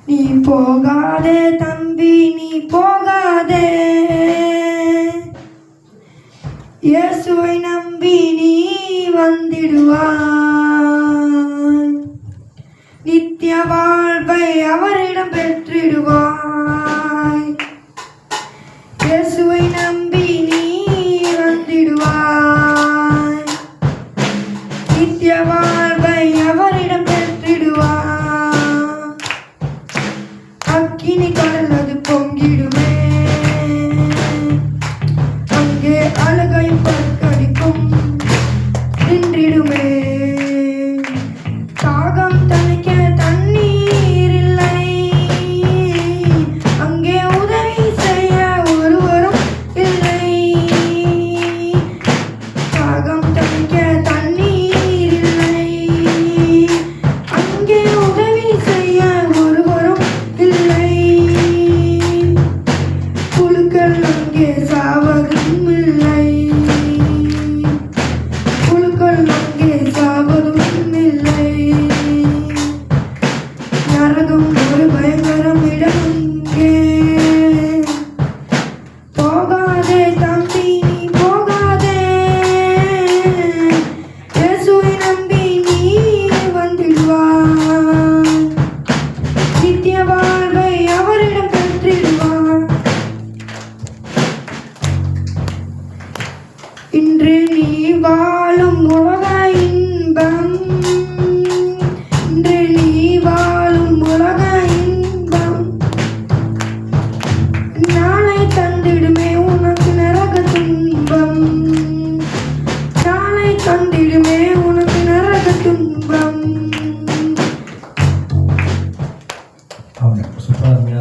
நீ போகாதே தம்பி, நீ போகாதே. இயேசுவை நம்பி நீ வந்திடுவாய், நித்திய வாழ்வை அவரிடம் பெற்றிடுவாய். இயேசுவை நம்பி நீ வந்திடுவாய், நித்திய வாழ்வை அவரிடம் பெற்றிடுவாய். அக்கினி கடல் அது பொங்கிடுமே, அங்கே அழுகையும் பற்கடிக்கும் நின்றிடுமே. தாகம் தணிக்க தண்ணீர் இல்லை, அங்கே உதவி செய்ய ஒருவரும் இல்லை. தாகம் தணிக்க தண்ணீர் இல்லை, அங்கே உதவி செய்ய ஒருவரும் இல்லை. புழுக்கள் அங்கே சாவதும் இல்லை, புழுக்கள் அங்கே சாவதும் இல்லை. நரகம் ஒரு பயங்கரம் இடம் இங்கே. போகாதே தம்பி, நீ போகாதே. இயேசுவை நம்பி நீ வந்திடுவாய், நித்திய வாழ்வை அவரிடம் பெற்றிடுவாய். இன்று நீ வாழும் உலக இன்பம், இன்று நீ வாழும் உலக இன்பம் நாளை தந்திடுமே உனக்கு நரக துன்பம். நாளை தந்திடுமே உனக்கு நரக துன்பம். Super.